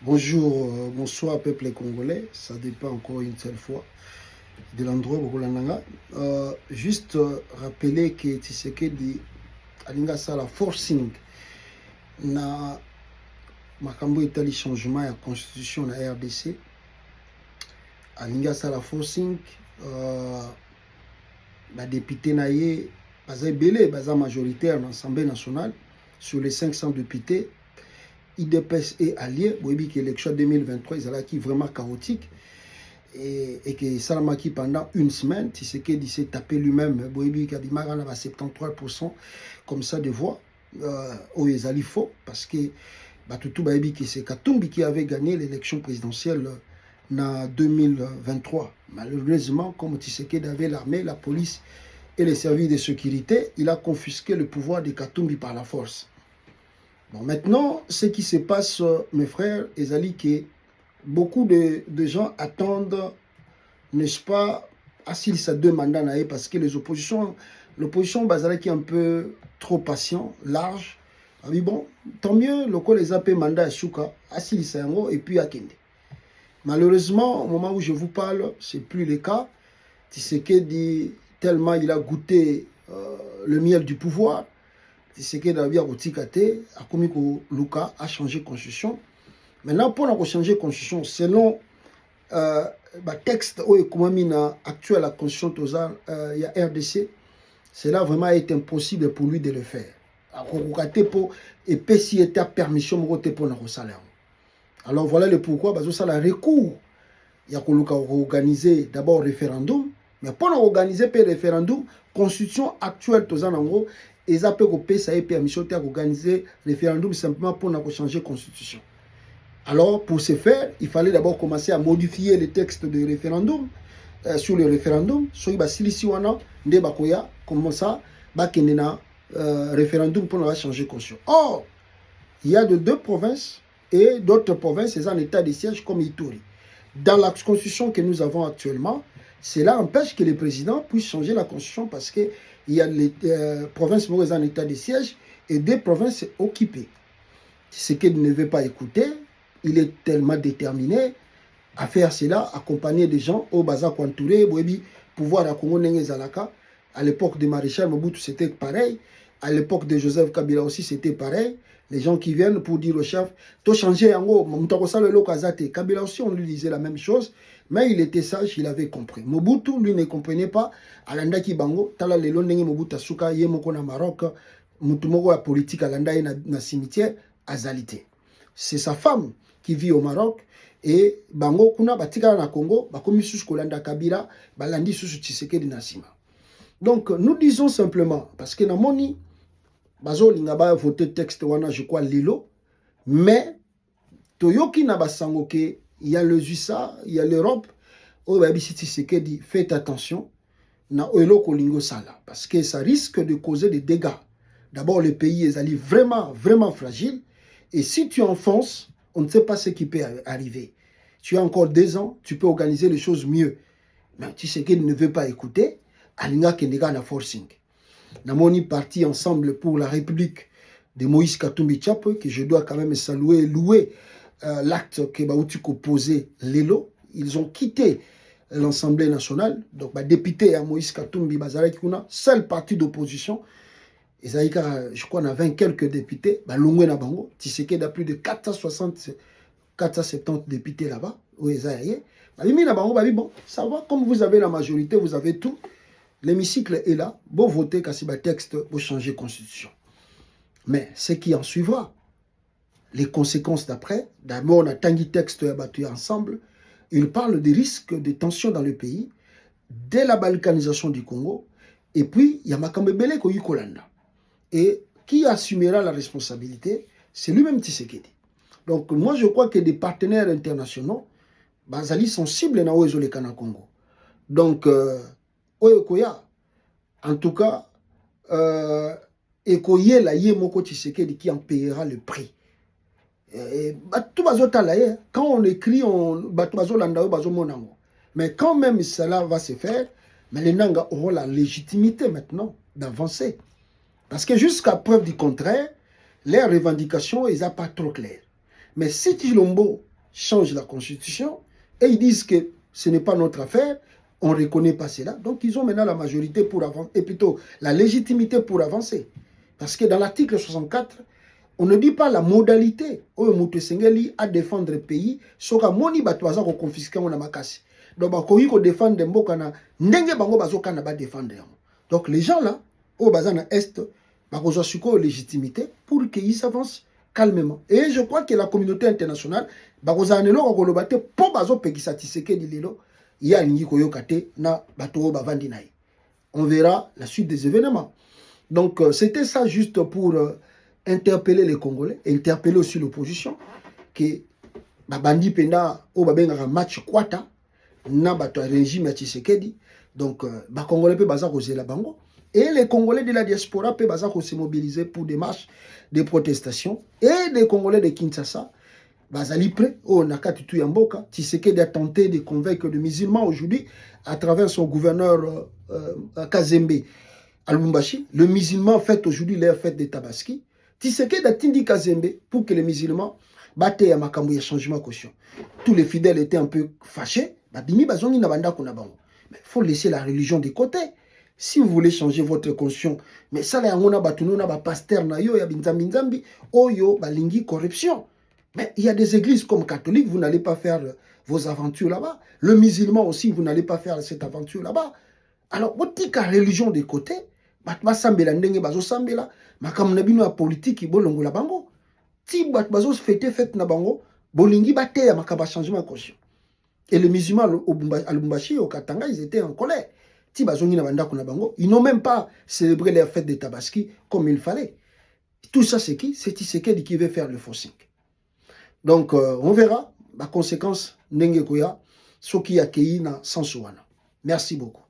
Bonjour, bonsoir peuple congolais, ça dépend encore une seule fois de l'endroit où vous juste rappeler que Tshisekedi alinga sala forcing na makambo etali changement ya constitution na RDC alinga sala forcing député na ye baza ebele baza majoritaire dans l'Assemblée nationale sur les 500 députés. IDPS et alliés, oui, que l'élection 2023 est vraiment chaotique et que Salamaki pendant une semaine, Tshisekedi s'est tapé lui-même, oui, qu'il y a 73% comme ça de voix au Ezali faux parce que tout que c'est Katumbi qui avait gagné l'élection présidentielle en 2023. Malheureusement, comme Tshisekedi avait l'armée, la police et les services de sécurité, il a confisqué le pouvoir de Katumbi par la force. Bon, maintenant, ce qui se passe, mes frères, Ezali, que beaucoup de gens attendent, n'est-ce pas, assis ça 2 mandats parce que l'opposition Bazala qui est un peu trop patient, large. Ah oui, bon, tant mieux, le col les appels mandat à Souka, assis ça et puis à Kende. Malheureusement, au moment où je vous parle, ce n'est plus le cas. Tshisekedi, tellement il a goûté le miel du pouvoir. Tshisekedi a bien retikate, a commis que Luka a changé constitution. Maintenant, pour changer constitution, selon texte actuel la constitution il y a RDC, cela vraiment est impossible pour lui de le faire. Et si était permission pour alors voilà le pourquoi, parce que ça le recours. Il y a organiser d'abord référendum, mais pour organiser le référendum, constitution actuelle Tozanango, ils appellent ça permission d'organiser référendum simplement pour changer la constitution. Alors, pour ce faire, il fallait d'abord commencer à modifier les textes de référendum, sur le référendum, sur comment ça, référendum pour changer la constitution. Or, il y a de 2 provinces et d'autres provinces en état de siège comme Ituri. Dans la constitution que nous avons actuellement, cela empêche que le président puisse changer la constitution parce qu'il y a les provinces en état de siège et 2 provinces occupées. Ce qu'il ne veut pas écouter, il est tellement déterminé à faire cela, accompagner des gens au Baza Kwantouré, pouvoir à Congo Zalaka. À l'époque de Maréchal Mobutu, c'était pareil. À l'époque de Joseph Kabila aussi, c'était pareil. Les gens qui viennent pour dire au chef, tu as changé en haut, Kabila aussi, on lui disait la même chose, mais il était sage, il avait compris. Mobutu, lui, ne comprenait pas. Alanda ki bango, tala lelo ndenge Mobutu asuka, yemoko na Maroc, mutumoko ya politique, alanda na cimetière, azalité. C'est sa femme qui vit au Maroc, et bango kuna batika na Congo, bakomi susu kolanda Kabila, balandi susu Tshisekedi na sima. Donc, nous disons simplement, parce que Namoni, Bazo Lingaba a voté texte wana, je crois, Lilo, mais Toyoki Nabasango, il y a le USA, il y a l'Europe, dit faites attention, na Oelo Kolingo Sala, parce que ça risque de causer des dégâts. D'abord, le pays est allé vraiment, vraiment fragile, et si tu enfonces, on ne sait pas ce qui peut arriver. Tu as encore 2 ans, tu peux organiser les choses mieux. Mais Tshisekedi ne veut pas écouter, Alinga Kendega na forcing. Namoni parti ensemble pour la République de Moïse Katumbi Tchap, que je dois quand même saluer, louer l'acte que Baoutiko posé Lelo. Ils ont quitté l'Assemblée nationale, donc député à Moïse Katumbi Bazarek Kuna, seul parti d'opposition. Je crois qu'on a 20 quelques députés, Longwe na Bango, Tshisekedi a plus de 460, 470 députés là-bas, bon, ça va, comme vous avez la majorité, vous avez tout. L'hémicycle est là, bon voter quand c'est un texte pour changer la constitution. Mais ce qui en suivra, les conséquences d'après, d'abord on a tangi texte battu ensemble, il parle des risques de tensions dans le pays, dès la balkanisation du Congo, et puis il y a Makambebele Koyikolanda. Et qui assumera la responsabilité, c'est lui-même Tshisekedi. Donc moi je crois que des partenaires internationaux, Bazali sont cibles dans le Congo. Donc, Oyokoya, en tout cas, Ekoye la ye moko Tshisekedi qui en payera le prix. Quand on écrit, mais quand même cela va se faire, mais les Nanga auront la légitimité maintenant d'avancer. Parce que jusqu'à preuve du contraire, leurs revendications, ils sont pas trop claires. Mais si Tshilombo changent la constitution et ils disent que ce n'est pas notre affaire, on ne reconnaît pas cela. Donc ils ont maintenant la majorité pour avancer, et plutôt la légitimité pour avancer. Parce que dans l'article 64, on ne dit pas la modalité où Moutou Sengeli a défendre le pays, soka moni batwaza ko confisquer on makasi. Donc bakoyi ko défendre mboka na ndenge bango bazoka na ba défendre. Donc les gens là au bazana est bakozo suko légitimité pour qu'ils s'avancent calmement. Et je crois que la communauté internationale bakoza anelo ko lobate po bazo pekisa Tshisekedi lelo ya lingi ko yokate na bato bavandi naï. On verra la suite des événements. Donc c'était ça juste pour interpeller les Congolais, interpeller aussi l'opposition, que Babandi Penda, au Babenga match Kwata, na bato régime à Tshisekedi, donc les Congolais peuvent baser la bango, et les Congolais de la diaspora peuvent se mobiliser pour des marches, des protestations, et les Congolais de Kinshasa, bazali prêt, oh Nakatutu Yamboka, Tshisekedi a tenté de convaincre les musulmans aujourd'hui, à travers son gouverneur Kazembe à Lubumbashi, le musulman fête aujourd'hui leur fête de Tabaski. Tshisekedi a tindi Kazembe pour que les musulmans battent à makambo ya changement caution. Tous les fidèles étaient un peu fâchés. Mais il faut laisser la religion de côté. Si vous voulez changer votre conscience, mais ça là on a batuno na ba pasteur na yo ya binzambi oyo balingi corruption. Mais il y a des églises comme catholiques, vous n'allez pas faire vos aventures là-bas. Le musulman aussi, vous n'allez pas faire cette aventure là-bas. Alors, on dit la religion de côté, batma sambela ndenge bazo sambela, makam na bino ya politique bolongo la bango. Ti bat bazo fête na bango, bolingi bate ya makaba changement conscient. Et les musulmans à Lubumbashi, au Katanga, ils étaient en colère. Ti bazo na banda kuna bango, ils n'ont même pas célébré leur fête de Tabaski comme il fallait. Tout ça c'est qui? C'est Tshisekedi qui veut faire le forcing. Donc on verra la conséquence ndenge koya soki ya kei na sansuwana. Merci beaucoup.